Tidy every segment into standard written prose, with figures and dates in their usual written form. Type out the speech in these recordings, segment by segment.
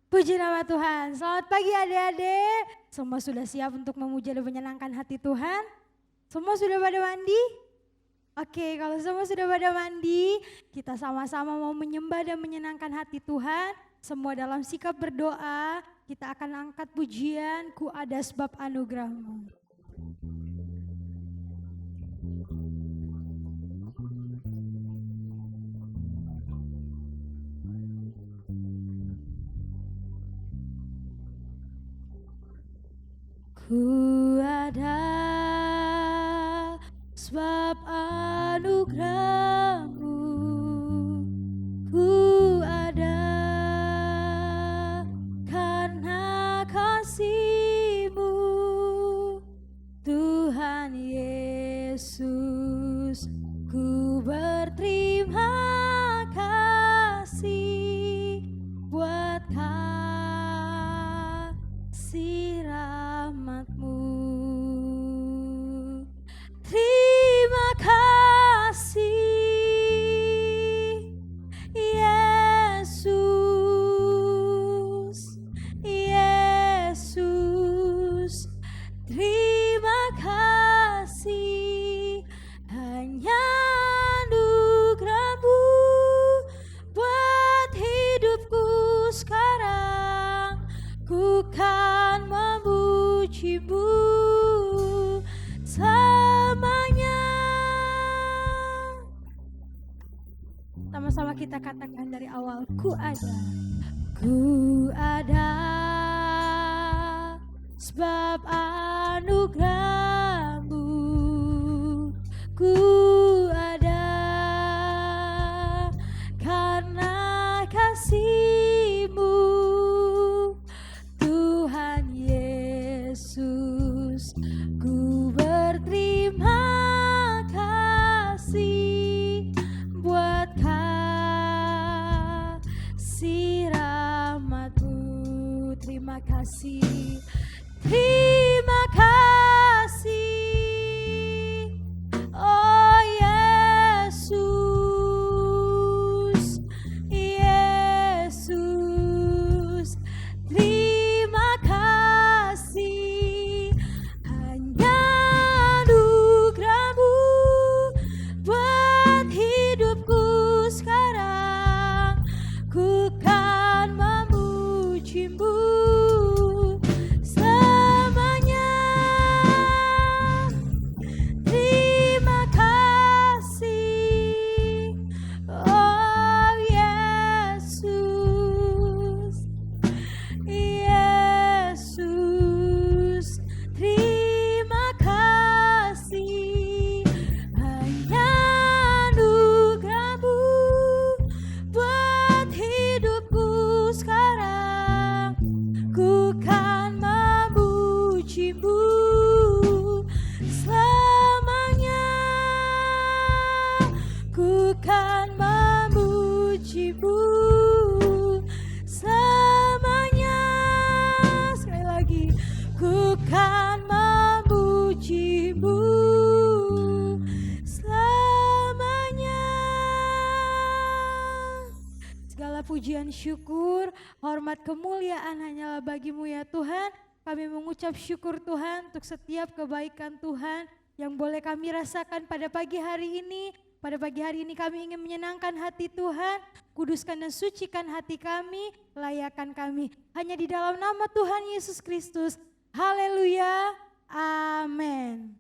Puji nama Tuhan. Selamat pagi adik-adik. Semua sudah siap untuk memuji dan menyenangkan hati Tuhan? Semua sudah pada mandi? Oke, kalau semua sudah pada mandi, kita sama-sama mau menyembah dan menyenangkan hati Tuhan. Semua dalam sikap berdoa, kita akan angkat pujian, ku ada sebab anugerah-Mu. Ku ada sebab anugerah-Mu, ku ada karena kasih-Mu, Tuhan Yesus. Ku berterima kasih buat kasih rahmat-Mu. Terima kasih Yesus, Yesus. Terima kasih, hanya anugerah-Mu buat hidupku sekarang. Ku kan memuji-Mu selamanya. Sama-sama kita katakan dari awal, ku ada. Ku ada sebab anugerah-Mu, ku ada karena kasih-Mu, Tuhan Yesus. Ku berterima kasih buat kasih rahmat-Mu. Terima kasih, terima kasih, oh Yesus, Yesus. Terima kasih, hanya anugerah-Mu buat hidupku sekarang. Ku kan memuji-Mu selamanya. Terima kasih, oh Yesus, Yesus. Terima kasih, hanya anugerah-Mu buat hidupku sekarang. Ku kan memuji-Mu selamanya. Ku kan memuji-Mu selamanya. Sekali lagi, ku kan memuji-Mu selamanya. Segala pujian, syukur, hormat, kemuliaan hanyalah bagi-Mu ya Tuhan. Kami mengucap syukur Tuhan untuk setiap kebaikan Tuhan yang boleh kami rasakan pada pagi hari ini. Pada pagi hari ini kami ingin menyenangkan hati Tuhan, kuduskan dan sucikan hati kami, layakan kami hanya di dalam nama Tuhan Yesus Kristus. Haleluya, amin.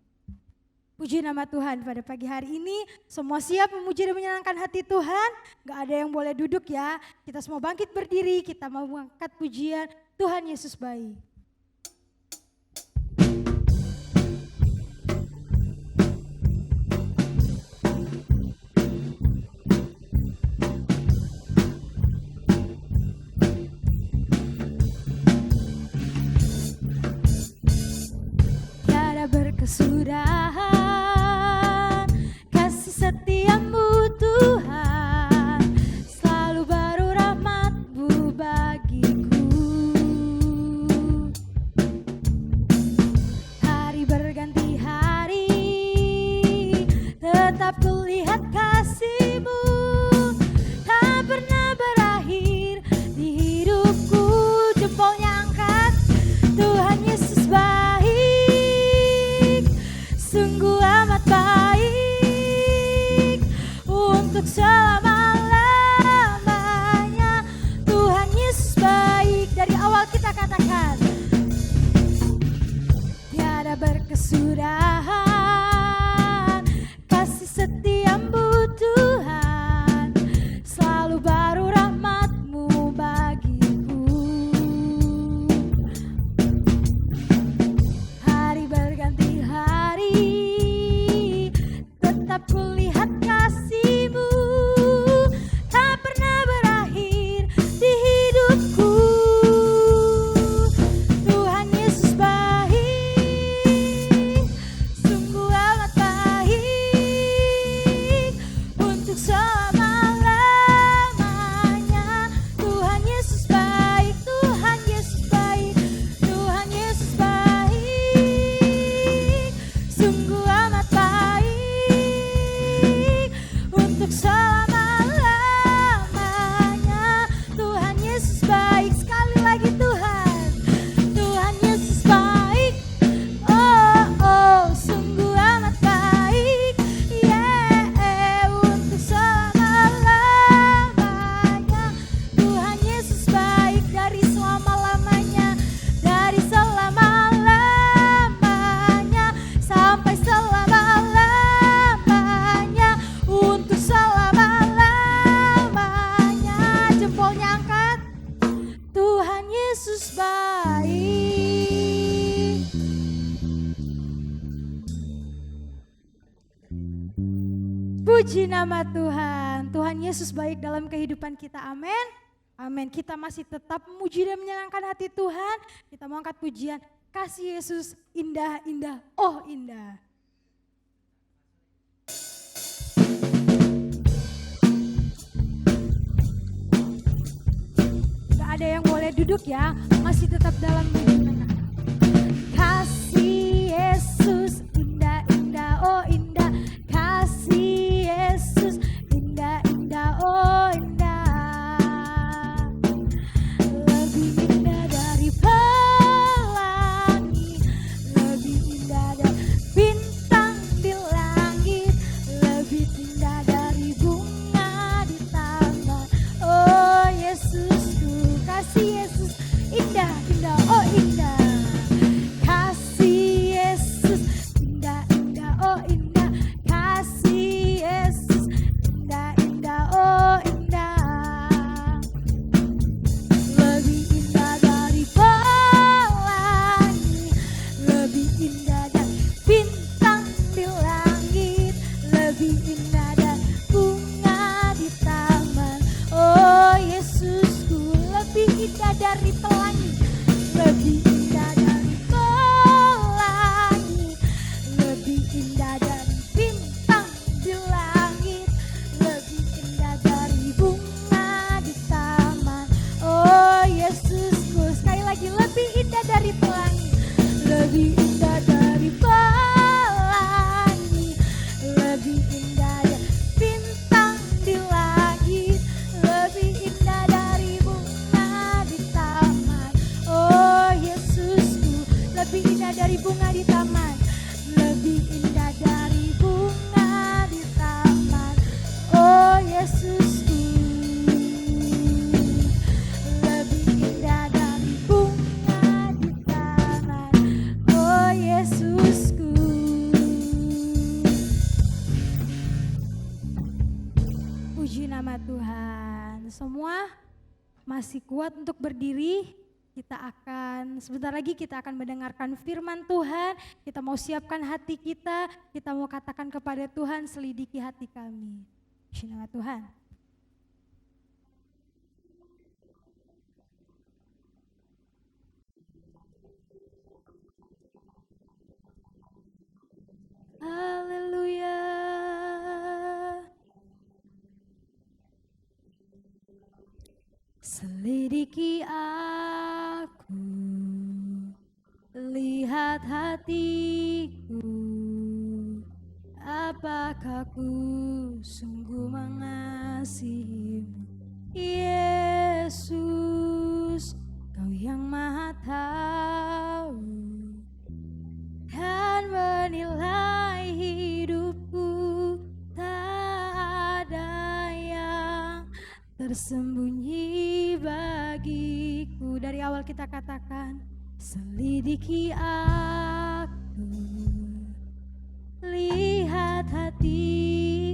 Puji nama Tuhan pada pagi hari ini. Semua siap memuji dan menyenangkan hati Tuhan? Gak ada yang boleh duduk ya. Kita semua bangkit berdiri, kita mau mengangkat pujian. Tuhan Yesus baik. Tiada berkesudahan kasih setia-Mu Tuhan, selalu baru rahmat-Mu bagiku. Hari berganti hari, tetap kulihat kasih-Mu, tak pernah berakhir di hidupku. setiamu Tuhan, selalu baru rahmat-Mu bagiku. Hari berganti hari, tetap kulihat kasih-Mu, tak pernah berakhir di hidupku. Tuhan Yesus baik, sungguh amat baik, untuk selama-lamanya. Tuhan Yesus baik, Tuhan Yesus baik, Tuhan Yesus baik, sungguh amat baik, untuk selama-lamanya. Tuhan Yesus baik, sekali lagi Tuhan, Tuhan Yesus baik, oh oh, sungguh amat baik, untuk selama-lamanya. Tuhan Yesus baik dari selama-lamanya, dari selama-lamanya sampai selama-lamanya, untuk selama-lamanya. Jempolnya angkat, Tuhan Yesus baik. Puji nama Tuhan. Tuhan Yesus baik dalam kehidupan kita. Amin. Amin. Kita masih tetap memuji dan menyenangkan hati Tuhan. Kita mau angkat pujian. Kasih Yesus indah, indah, oh indah. Gak ada yang boleh duduk ya. Masih tetap dalam menyenangkan. Kasih Yesus indah, indah, oh indah. Kasih Yesus indah, indah, oh indah. Lebih indah dari pelangi, lebih indah dari bintang di langit, lebih indah dari bunga di taman. Oh Yesusku, kasih Yesus indah, indah, oh indah. Kasih Yesus indah, indah, oh indah. Kasih Yesus indah, indah, oh indah. Lebih indah dari pelangi, lebih indah dari bintang di langit, lebih indah dari bunga di taman. Oh Yesusku, lebih indah dari pelangi, lebih indah dari pelangi, lebih indah dari bintang di langit, lebih indah dari bunga di taman. Oh Yesusku, sekali lagi, lebih indah dari pelangi, lebih indah dari pelangi, lebih indah dari bintang di langit, lebih indah dari bunga di taman. Oh Yesusku, lebih indah dari bunga di taman, lebih indah dari bunga di taman. Oh Yesusku, lebih indah dari bunga di taman. Oh Yesusku. Puji nama Tuhan. Semua masih kuat untuk berdiri. Kita akan, sebentar lagi kita akan mendengarkan firman Tuhan. Kita mau siapkan hati kita mau katakan kepada Tuhan, selidiki hati kami. Puji nama Tuhan. Haleluya. Selidiki aku, lihat hatiku, apakah ku sungguh mengasihimu. Yesus, Kau yang Maha Tahu dan menilai hidupku, tak ada yang tersembunyi bagiku. Dari awal kita katakan, selidiki aku, lihat hati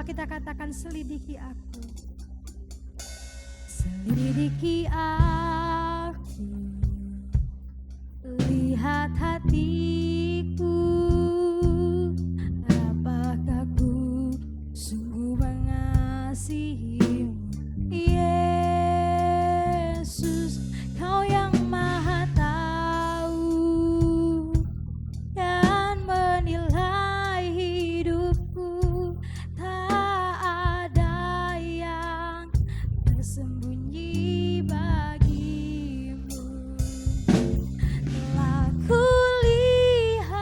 kita katakan selidiki aku. Selidiki aku, lihat hatiku, apakah ku sungguh mengasihimu. Yesus, Kau yang maha tahu dan menilai hidupku, tak ada yang tersembunyi bagimu. Telah kulihat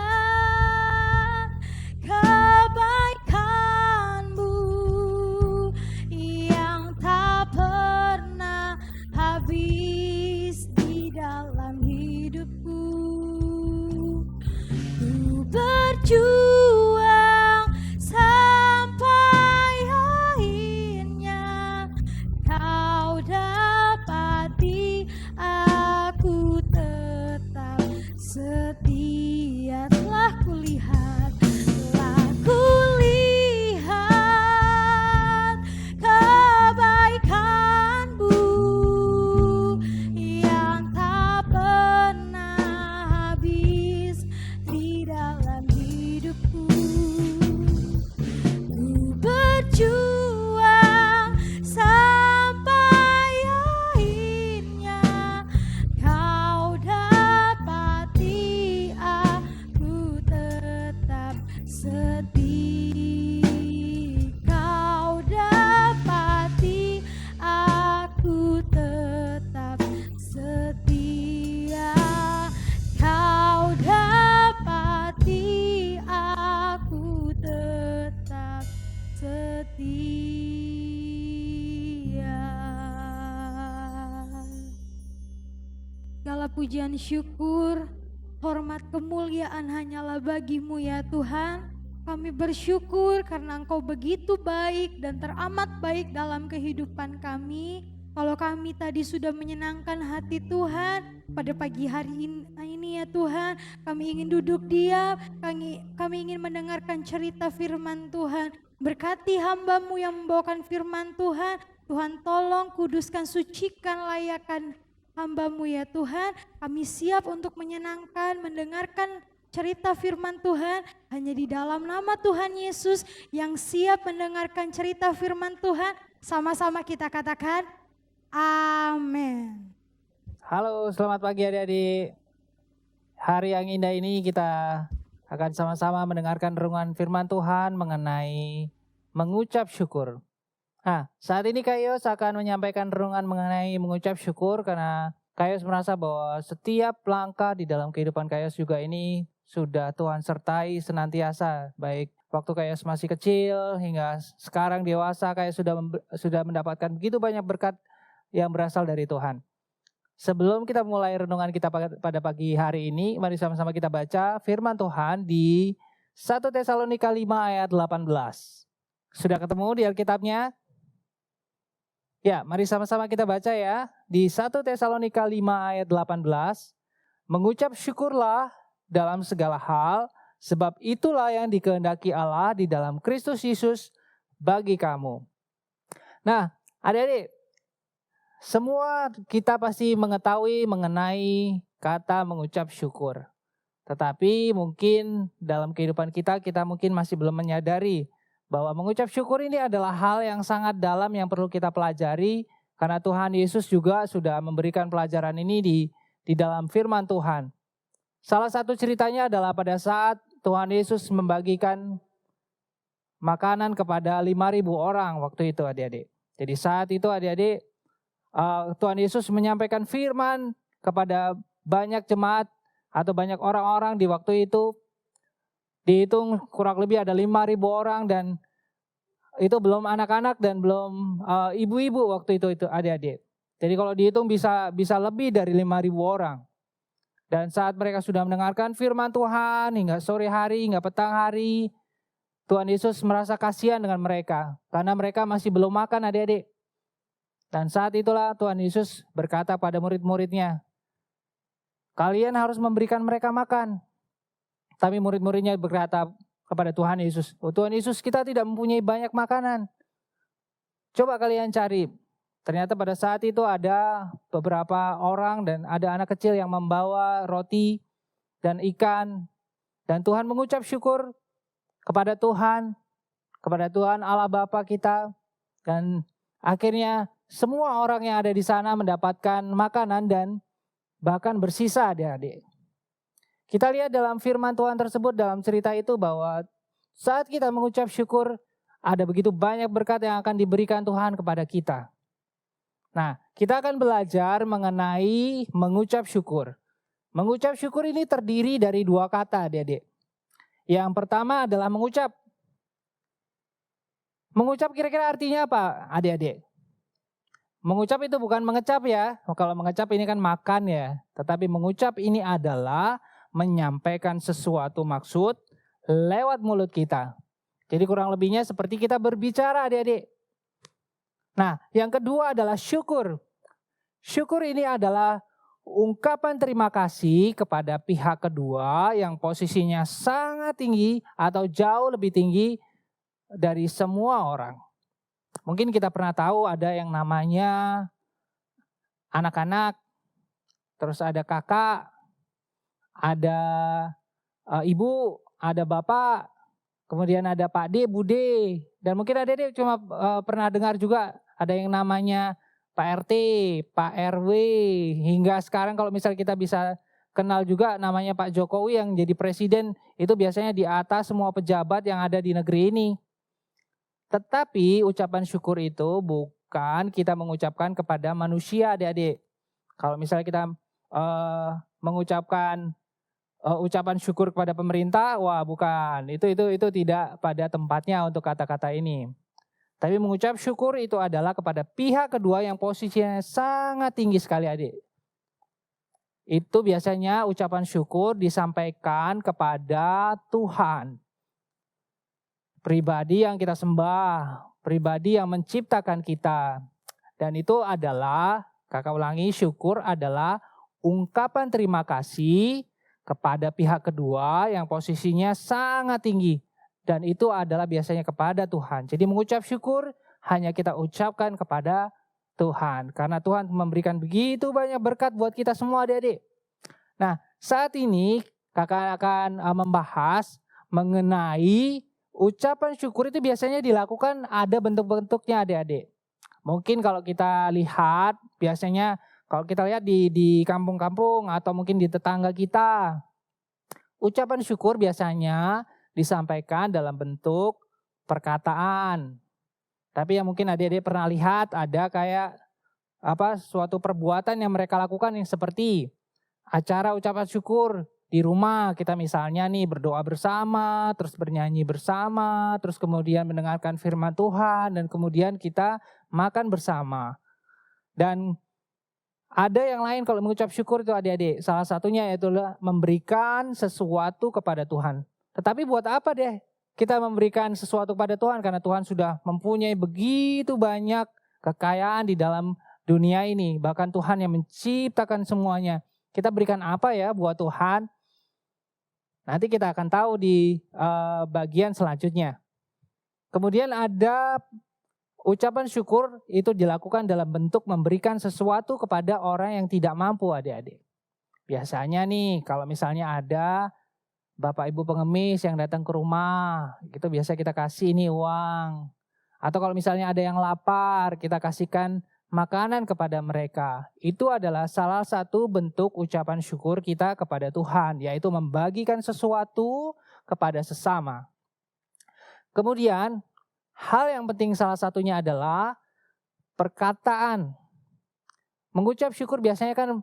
kebaikan-Mu yang tak pernah habis di dalam hidupku. Ku berjuang sampai akhirnya Kau dapati aku tetap setia. Telah kulihat kebaikan-Mu yang tak pernah habis di dalam hidupku. Ku berjuang sampai akhirnya Kau dapati aku tetap setia. Kau dapati aku tetap setia. Kau dapati aku tetap setia. Segala pujian syukur, hormat kemuliaan hanyalah bagi-Mu ya Tuhan. Kami bersyukur karena Engkau begitu baik dan teramat baik dalam kehidupan kami. Kalau kami tadi sudah menyenangkan hati Tuhan, pada pagi hari ini ya Tuhan, kami ingin duduk diam, kami ingin mendengarkan cerita firman Tuhan. Berkati hamba-Mu yang membawakan firman Tuhan, Tuhan tolong kuduskan, sucikan, layakkan hamba-Mu ya Tuhan. Kami siap untuk menyenangkan, mendengarkan cerita firman Tuhan, hanya di dalam nama Tuhan Yesus yang siap mendengarkan cerita firman Tuhan. Sama-sama kita katakan, amin. Halo, selamat pagi adik-adik. Hari yang indah ini kita akan sama-sama mendengarkan renungan firman Tuhan mengenai mengucap syukur. Nah, saat ini Kak Yos akan menyampaikan renungan mengenai mengucap syukur karena Kak Yos merasa bahwa setiap langkah di dalam kehidupan Kak Yos juga ini sudah Tuhan sertai senantiasa. Baik waktu Kak Yos masih kecil hingga sekarang dewasa, Kak Yos sudah mendapatkan begitu banyak berkat yang berasal dari Tuhan. Sebelum kita mulai renungan kita pada pagi hari ini, mari sama-sama kita baca firman Tuhan di 1 Tesalonika 5 ayat 18. Sudah ketemu di Alkitabnya? Ya, mari sama-sama kita baca ya. Di 1 Tesalonika 5 ayat 18. Mengucap syukurlah dalam segala hal, sebab itulah yang dikehendaki Allah di dalam Kristus Yesus bagi kamu. Nah, adik-adik, semua kita pasti mengetahui mengenai kata mengucap syukur. Tetapi mungkin dalam kehidupan kita mungkin masih belum menyadari bahwa mengucap syukur ini adalah hal yang sangat dalam yang perlu kita pelajari. Karena Tuhan Yesus juga sudah memberikan pelajaran ini di dalam firman Tuhan. Salah satu ceritanya adalah pada saat Tuhan Yesus membagikan makanan kepada 5.000 orang waktu itu adik-adik. Jadi saat itu adik-adik, Tuhan Yesus menyampaikan firman kepada banyak jemaat atau banyak orang-orang di waktu itu. Dihitung kurang lebih ada 5.000 orang dan itu belum anak-anak dan belum ibu-ibu waktu itu adik-adik. Jadi kalau dihitung bisa lebih dari 5.000 orang. Dan saat mereka sudah mendengarkan firman Tuhan hingga sore hari, hingga petang hari, Tuhan Yesus merasa kasihan dengan mereka karena mereka masih belum makan adik-adik. Dan saat itulah Tuhan Yesus berkata pada murid-muridnya, kalian harus memberikan mereka makan. Tapi murid-muridnya berkata, kepada Tuhan Yesus. Oh Tuhan Yesus, kita tidak mempunyai banyak makanan. Coba kalian cari. Ternyata pada saat itu ada beberapa orang dan ada anak kecil yang membawa roti dan ikan. Dan Tuhan mengucap syukur kepada Tuhan Allah Bapa kita. Dan akhirnya semua orang yang ada di sana mendapatkan makanan dan bahkan bersisa adik-adik. Kita lihat dalam firman Tuhan tersebut dalam cerita itu bahwa saat kita mengucap syukur, ada begitu banyak berkat yang akan diberikan Tuhan kepada kita. Nah, kita akan belajar mengenai mengucap syukur. Mengucap syukur ini terdiri dari dua kata adik-adik. Yang pertama adalah mengucap. Mengucap kira-kira artinya apa adik-adik? Mengucap itu bukan mengecap ya. Kalau mengecap ini kan makan ya. Tetapi mengucap ini adalah menyampaikan sesuatu maksud lewat mulut kita. Jadi kurang lebihnya seperti kita berbicara adik-adik. Nah, yang kedua adalah syukur. Syukur ini adalah ungkapan terima kasih kepada pihak kedua yang posisinya sangat tinggi atau jauh lebih tinggi dari semua orang. Mungkin kita pernah tahu ada yang namanya anak-anak, terus ada kakak, ada ibu, ada bapak, kemudian ada Pak D, Bu D, dan mungkin adik-adik cuma pernah dengar juga ada yang namanya Pak RT, Pak RW, hingga sekarang kalau misalnya kita bisa kenal juga namanya Pak Jokowi yang jadi presiden, itu biasanya di atas semua pejabat yang ada di negeri ini. Tetapi ucapan syukur itu bukan kita mengucapkan kepada manusia adik-adik. Kalau misalnya kita mengucapkan ucapan syukur kepada pemerintah, wah bukan. Itu tidak pada tempatnya untuk kata-kata ini. Tapi mengucap syukur itu adalah kepada pihak kedua yang posisinya sangat tinggi sekali adik. Itu biasanya ucapan syukur disampaikan kepada Tuhan. Pribadi yang kita sembah, pribadi yang menciptakan kita. Dan itu adalah, kakak ulangi, syukur adalah ungkapan terima kasih kepada pihak kedua yang posisinya sangat tinggi. Dan itu adalah biasanya kepada Tuhan. Jadi mengucap syukur hanya kita ucapkan kepada Tuhan. Karena Tuhan memberikan begitu banyak berkat buat kita semua adik-adik. Nah, saat ini kakak akan membahas mengenai ucapan syukur itu biasanya dilakukan ada bentuk-bentuknya adik-adik. Mungkin kalau kita lihat biasanya kalau kita lihat di kampung-kampung atau mungkin di tetangga kita, ucapan syukur biasanya disampaikan dalam bentuk perkataan. Tapi yang mungkin adik-adik pernah lihat ada kayak suatu perbuatan yang mereka lakukan yang seperti acara ucapan syukur di rumah. Kita misalnya nih berdoa bersama, terus bernyanyi bersama, terus kemudian mendengarkan firman Tuhan dan kemudian kita makan bersama. Dan ada yang lain kalau mengucap syukur itu adik-adik. Salah satunya yaitu memberikan sesuatu kepada Tuhan. Tetapi buat apa deh kita memberikan sesuatu kepada Tuhan? Karena Tuhan sudah mempunyai begitu banyak kekayaan di dalam dunia ini. Bahkan Tuhan yang menciptakan semuanya. Kita berikan apa ya buat Tuhan? Nanti kita akan tahu di bagian selanjutnya. Kemudian ada ucapan syukur itu dilakukan dalam bentuk memberikan sesuatu kepada orang yang tidak mampu adik-adik. Biasanya nih kalau misalnya ada Bapak Ibu pengemis yang datang ke rumah, itu biasa kita kasih ini uang. Atau kalau misalnya ada yang lapar, kita kasihkan makanan kepada mereka. Itu adalah salah satu bentuk ucapan syukur kita kepada Tuhan, yaitu membagikan sesuatu kepada sesama. Kemudian hal yang penting salah satunya adalah perkataan. Mengucap syukur biasanya kan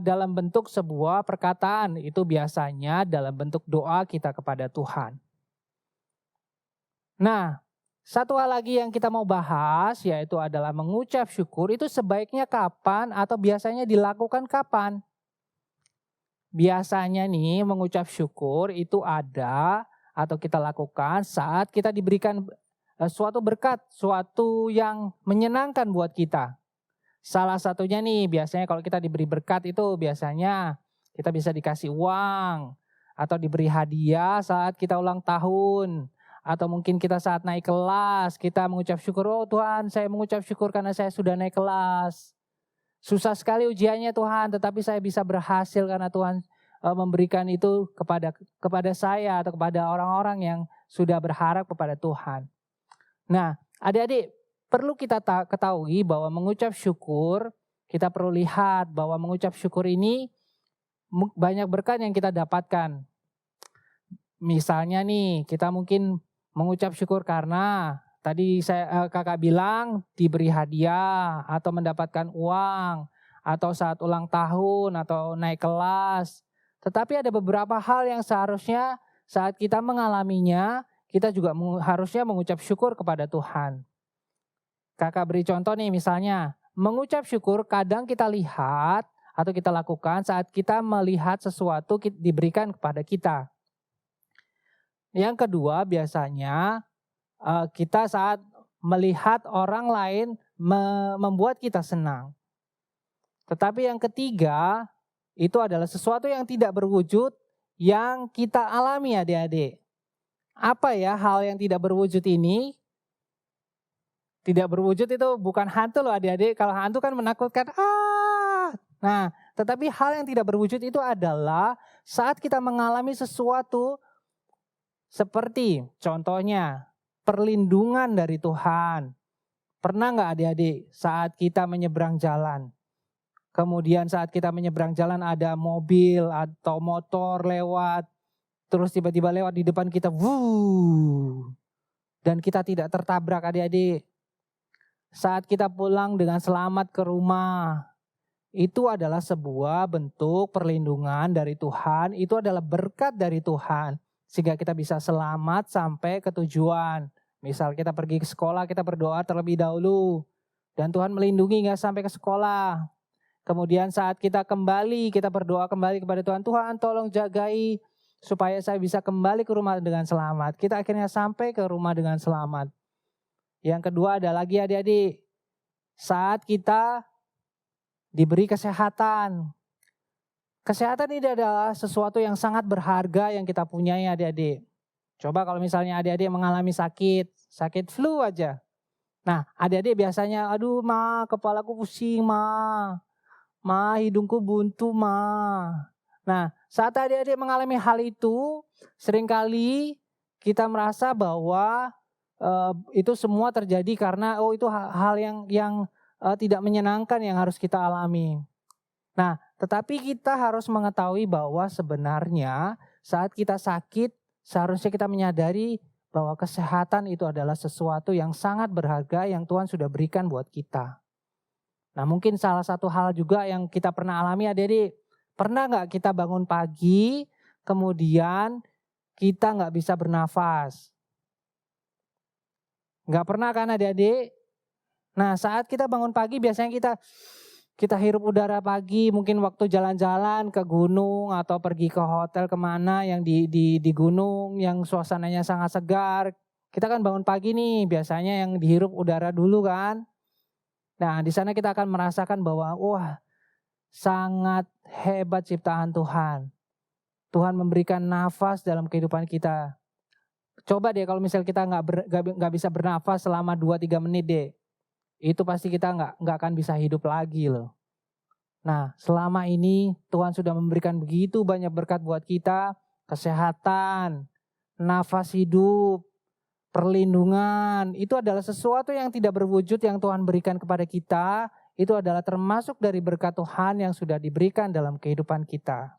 dalam bentuk sebuah perkataan. Itu biasanya dalam bentuk doa kita kepada Tuhan. Nah, satu hal lagi yang kita mau bahas yaitu adalah mengucap syukur itu sebaiknya kapan atau biasanya dilakukan kapan? Biasanya nih mengucap syukur itu ada atau kita lakukan saat kita diberikan suatu berkat, suatu yang menyenangkan buat kita. Salah satunya nih biasanya kalau kita diberi berkat itu biasanya kita bisa dikasih uang atau diberi hadiah saat kita ulang tahun, atau mungkin kita saat naik kelas, kita mengucap syukur, oh Tuhan saya mengucap syukur karena saya sudah naik kelas. Susah sekali ujiannya Tuhan, tetapi saya bisa berhasil karena Tuhan memberikan itu kepada saya atau kepada orang-orang yang sudah berharap kepada Tuhan. Nah, adik-adik perlu kita ketahui bahwa mengucap syukur, kita perlu lihat bahwa mengucap syukur ini banyak berkat yang kita dapatkan. Misalnya nih, kita mungkin mengucap syukur karena tadi kakak bilang diberi hadiah atau mendapatkan uang atau saat ulang tahun atau naik kelas. Tetapi ada beberapa hal yang seharusnya saat kita mengalaminya, kita juga harusnya mengucap syukur kepada Tuhan. Kakak beri contoh nih misalnya, mengucap syukur kadang kita lihat atau kita lakukan saat kita melihat sesuatu diberikan kepada kita. Yang kedua biasanya kita saat melihat orang lain membuat kita senang. Tetapi yang ketiga itu adalah sesuatu yang tidak berwujud yang kita alami adik-adik. Apa ya hal yang tidak berwujud ini? Tidak berwujud itu bukan hantu loh adik-adik. Kalau hantu kan menakutkan. Nah, tetapi hal yang tidak berwujud itu adalah saat kita mengalami sesuatu seperti contohnya perlindungan dari Tuhan. Pernah nggak adik-adik saat kita menyeberang jalan? Kemudian saat kita menyeberang jalan ada mobil atau motor lewat. Terus tiba-tiba lewat di depan kita. Dan kita tidak tertabrak adik-adik. Saat kita pulang dengan selamat ke rumah. Itu adalah sebuah bentuk perlindungan dari Tuhan. Itu adalah berkat dari Tuhan. Sehingga kita bisa selamat sampai ke tujuan. Misal kita pergi ke sekolah, kita berdoa terlebih dahulu. Dan Tuhan melindungi hingga sampai ke sekolah. Kemudian saat kita kembali, kita berdoa kembali kepada Tuhan. Tuhan tolong jagai supaya saya bisa kembali ke rumah dengan selamat. Kita akhirnya sampai ke rumah dengan selamat. Yang kedua ada lagi adik-adik. Saat kita diberi kesehatan. Kesehatan ini adalah sesuatu yang sangat berharga yang kita punyai adik-adik. Coba kalau misalnya adik-adik mengalami sakit flu aja. Nah adik-adik biasanya, aduh ma kepalaku pusing ma hidungku buntu ma. Nah saat adik-adik mengalami hal itu, seringkali kita merasa bahwa itu semua terjadi karena itu hal yang tidak menyenangkan yang harus kita alami. Nah tetapi kita harus mengetahui bahwa sebenarnya saat kita sakit, seharusnya kita menyadari bahwa kesehatan itu adalah sesuatu yang sangat berharga yang Tuhan sudah berikan buat kita. Nah mungkin salah satu hal juga yang kita pernah alami adik-adik, pernah gak kita bangun pagi, kemudian kita gak bisa bernafas? Gak pernah kan adik-adik? Nah saat kita bangun pagi biasanya kita hirup udara pagi, mungkin waktu jalan-jalan ke gunung atau pergi ke hotel kemana yang di gunung yang suasananya sangat segar. Kita kan bangun pagi nih, biasanya yang dihirup udara dulu kan. Nah di sana kita akan merasakan bahwa wah sangat hebat ciptaan Tuhan. Tuhan memberikan nafas dalam kehidupan kita. Coba deh kalau misal kita nggak bisa bernafas selama 2-3 menit deh. Itu pasti kita nggak akan bisa hidup lagi loh. Nah selama ini Tuhan sudah memberikan begitu banyak berkat buat kita. Kesehatan, nafas hidup, perlindungan. Itu adalah sesuatu yang tidak berwujud yang Tuhan berikan kepada kita. Itu adalah termasuk dari berkat Tuhan yang sudah diberikan dalam kehidupan kita.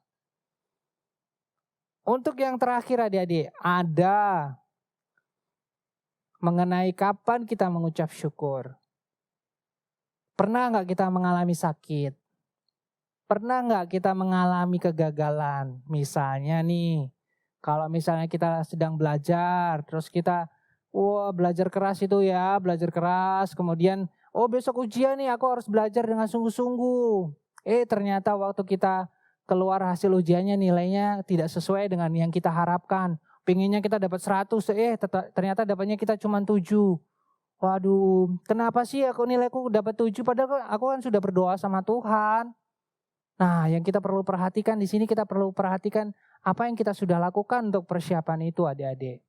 Untuk yang terakhir adik-adik, ada mengenai kapan kita mengucap syukur. Pernah nggak kita mengalami sakit? Pernah nggak kita mengalami kegagalan? Misalnya nih, kalau misalnya kita sedang belajar, terus kita, belajar keras itu ya, belajar keras. Kemudian, besok ujian nih, aku harus belajar dengan sungguh-sungguh. Ternyata waktu kita keluar hasil ujiannya nilainya tidak sesuai dengan yang kita harapkan. Pengennya kita dapat 100, ternyata dapatnya kita cuma 7. Waduh, kenapa sih nilaiku dapat 7 padahal aku kan sudah berdoa sama Tuhan. Nah, yang kita perlu perhatikan di sini, kita perlu perhatikan apa yang kita sudah lakukan untuk persiapan itu, adik-adik.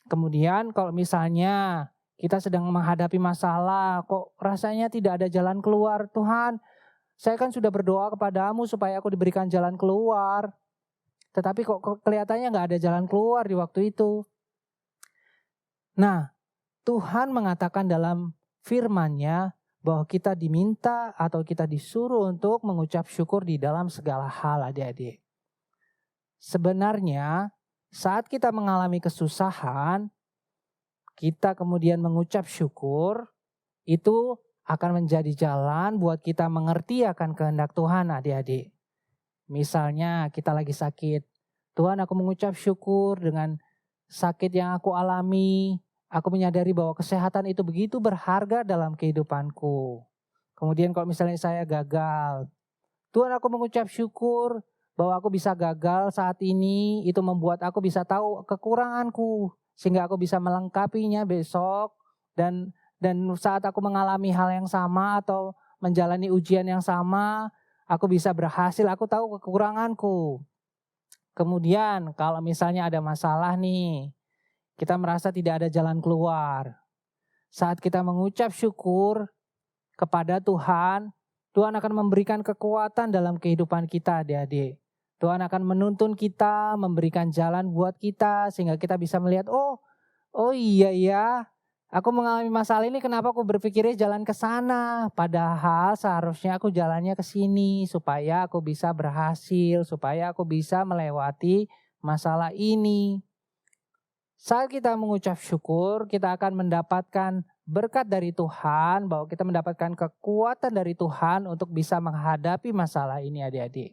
Kemudian kalau misalnya kita sedang menghadapi masalah, kok rasanya tidak ada jalan keluar. Tuhan, saya kan sudah berdoa kepadamu supaya aku diberikan jalan keluar. Tetapi kok kelihatannya nggak ada jalan keluar di waktu itu. Nah, Tuhan mengatakan dalam firman-Nya bahwa kita diminta atau kita disuruh untuk mengucap syukur di dalam segala hal, adik-adik. Sebenarnya saat kita mengalami kesusahan, kita kemudian mengucap syukur, itu akan menjadi jalan buat kita mengerti akan kehendak Tuhan, adik-adik. Misalnya kita lagi sakit, Tuhan aku mengucap syukur dengan sakit yang aku alami. Aku menyadari bahwa kesehatan itu begitu berharga dalam kehidupanku. Kemudian kalau misalnya saya gagal, Tuhan aku mengucap syukur bahwa aku bisa gagal saat ini, itu membuat aku bisa tahu kekuranganku. Sehingga aku bisa melengkapinya besok dan saat aku mengalami hal yang sama atau menjalani ujian yang sama, aku bisa berhasil, aku tahu kekuranganku. Kemudian kalau misalnya ada masalah nih, kita merasa tidak ada jalan keluar. Saat kita mengucap syukur kepada Tuhan, Tuhan akan memberikan kekuatan dalam kehidupan kita, adik-adik. Tuhan akan menuntun kita, memberikan jalan buat kita, sehingga kita bisa melihat, oh iya ya, aku mengalami masalah ini, kenapa aku berpikirnya jalan ke sana? Padahal seharusnya aku jalannya ke sini, supaya aku bisa berhasil, supaya aku bisa melewati masalah ini. Saat kita mengucap syukur, kita akan mendapatkan berkat dari Tuhan, bahwa kita mendapatkan kekuatan dari Tuhan untuk bisa menghadapi masalah ini, adik-adik.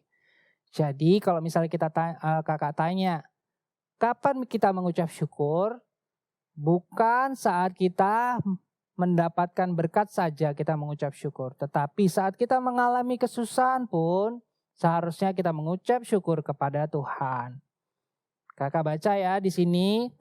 Jadi kalau misalnya kakak tanya, kapan kita mengucap syukur? Bukan saat kita mendapatkan berkat saja kita mengucap syukur. Tetapi saat kita mengalami kesusahan pun, seharusnya kita mengucap syukur kepada Tuhan. Kakak baca ya di sini.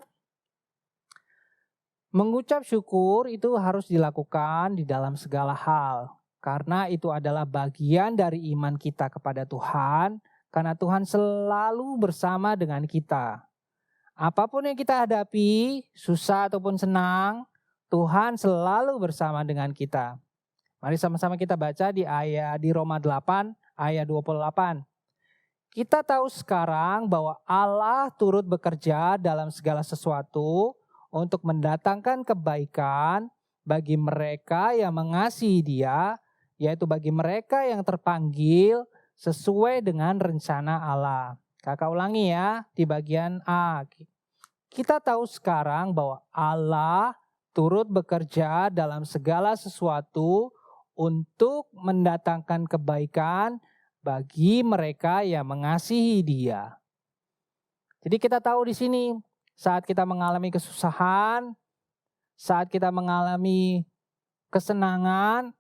Mengucap syukur itu harus dilakukan di dalam segala hal. Karena itu adalah bagian dari iman kita kepada Tuhan. Karena Tuhan selalu bersama dengan kita. Apapun yang kita hadapi, susah ataupun senang, Tuhan selalu bersama dengan kita. Mari sama-sama kita baca di Roma 8 ayat 28. Kita tahu sekarang bahwa Allah turut bekerja dalam segala sesuatu untuk mendatangkan kebaikan bagi mereka yang mengasihi Dia, yaitu bagi mereka yang terpanggil sesuai dengan rencana Allah. Kakak ulangi ya di bagian A. Kita tahu sekarang bahwa Allah turut bekerja dalam segala sesuatu untuk mendatangkan kebaikan bagi mereka yang mengasihi Dia. Jadi kita tahu di sini saat kita mengalami kesusahan, saat kita mengalami kesenangan,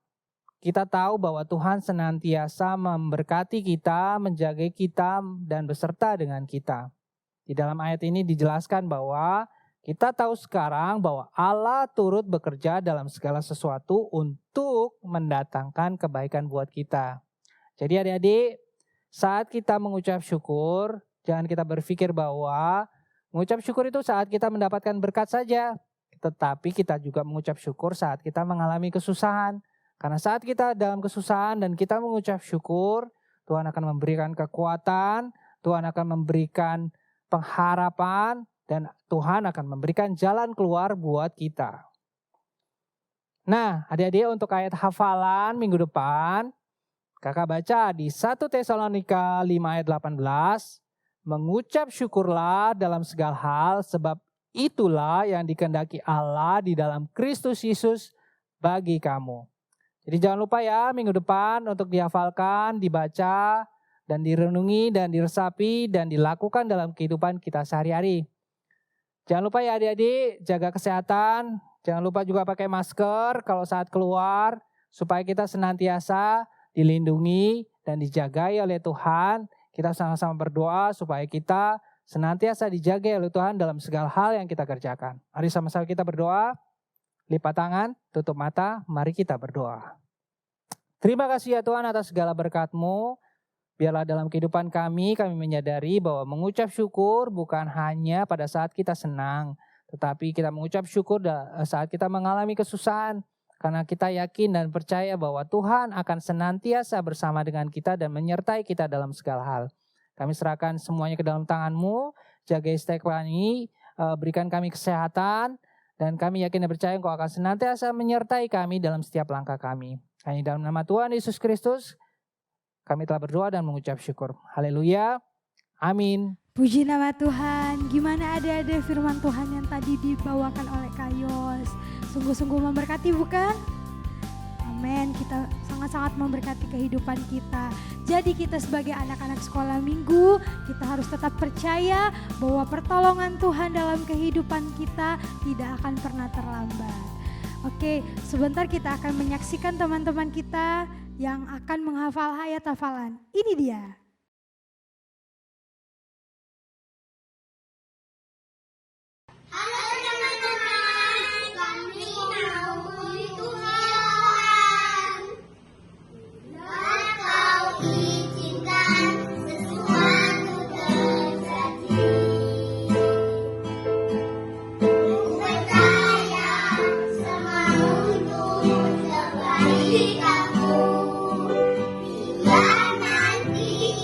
kita tahu bahwa Tuhan senantiasa memberkati kita, menjaga kita, dan beserta dengan kita. Di dalam ayat ini dijelaskan bahwa kita tahu sekarang bahwa Allah turut bekerja dalam segala sesuatu untuk mendatangkan kebaikan buat kita. Jadi adik-adik, saat kita mengucap syukur, jangan kita berpikir bahwa mengucap syukur itu saat kita mendapatkan berkat saja. Tetapi kita juga mengucap syukur saat kita mengalami kesusahan. Karena saat kita dalam kesusahan dan kita mengucap syukur, Tuhan akan memberikan kekuatan, Tuhan akan memberikan pengharapan, dan Tuhan akan memberikan jalan keluar buat kita. Nah, adik-adik untuk ayat hafalan minggu depan, kakak baca di 1 Tesalonika 5 ayat 18, mengucap syukurlah dalam segala hal, sebab itulah yang dikehendaki Allah di dalam Kristus Yesus bagi kamu. Jadi jangan lupa ya minggu depan untuk dihafalkan, dibaca, dan direnungi, dan diresapi, dan dilakukan dalam kehidupan kita sehari-hari. Jangan lupa ya adik-adik, jaga kesehatan. Jangan lupa juga pakai masker kalau saat keluar, supaya kita senantiasa dilindungi dan dijagai oleh Tuhan. Kita sama-sama berdoa supaya kita senantiasa dijaga oleh Tuhan dalam segala hal yang kita kerjakan. Mari sama-sama kita berdoa. Lipat tangan, tutup mata, mari kita berdoa. Terima kasih ya Tuhan atas segala berkat-Mu. Biarlah dalam kehidupan kami menyadari bahwa mengucap syukur bukan hanya pada saat kita senang, tetapi kita mengucap syukur saat kita mengalami kesusahan. Karena kita yakin dan percaya bahwa Tuhan akan senantiasa bersama dengan kita dan menyertai kita dalam segala hal. Kami serahkan semuanya ke dalam tangan-Mu, jaga istiqomah ini, berikan kami kesehatan, dan kami yakin dan percaya Engkau akan senantiasa menyertai kami dalam setiap langkah kami. Hanya dalam nama Tuhan Yesus Kristus, kami telah berdoa dan mengucap syukur. Haleluya. Amin. Puji nama Tuhan. Gimana adik-adik firman Tuhan yang tadi dibawakan oleh Kak Yos? Sungguh-sungguh memberkati bukan? Amin. Kita sangat-sangat memberkati kehidupan kita. Jadi kita sebagai anak-anak sekolah minggu, kita harus tetap percaya bahwa pertolongan Tuhan dalam kehidupan kita tidak akan pernah terlambat. Oke, sebentar kita akan menyaksikan teman-teman kita yang akan menghafal ayat hafalan. Ini dia. Halo teman-teman, kami mau memuji Tuhan. Bila kau izinkan sesuatu terjadi, ku percaya semua untuk kebaikanmu. Bila nanti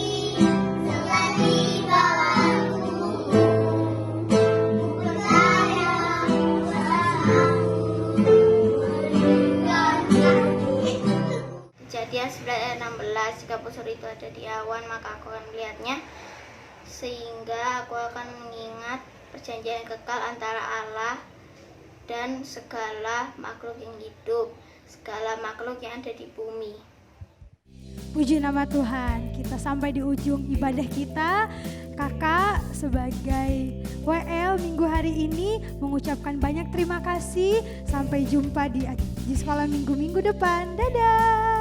telah tiba waktumu, Kejadian 16, jika busur itu ada di awan, maka aku akan melihatnya, sehingga aku akan mengingat perjanjian kekal antara Allah dan segala makhluk yang hidup, segala makhluk yang ada di bumi. Puji nama Tuhan, kita sampai di ujung ibadah kita. Kakak sebagai WL minggu hari ini mengucapkan banyak terima kasih. Sampai jumpa di sekolah minggu-minggu depan. Dadah.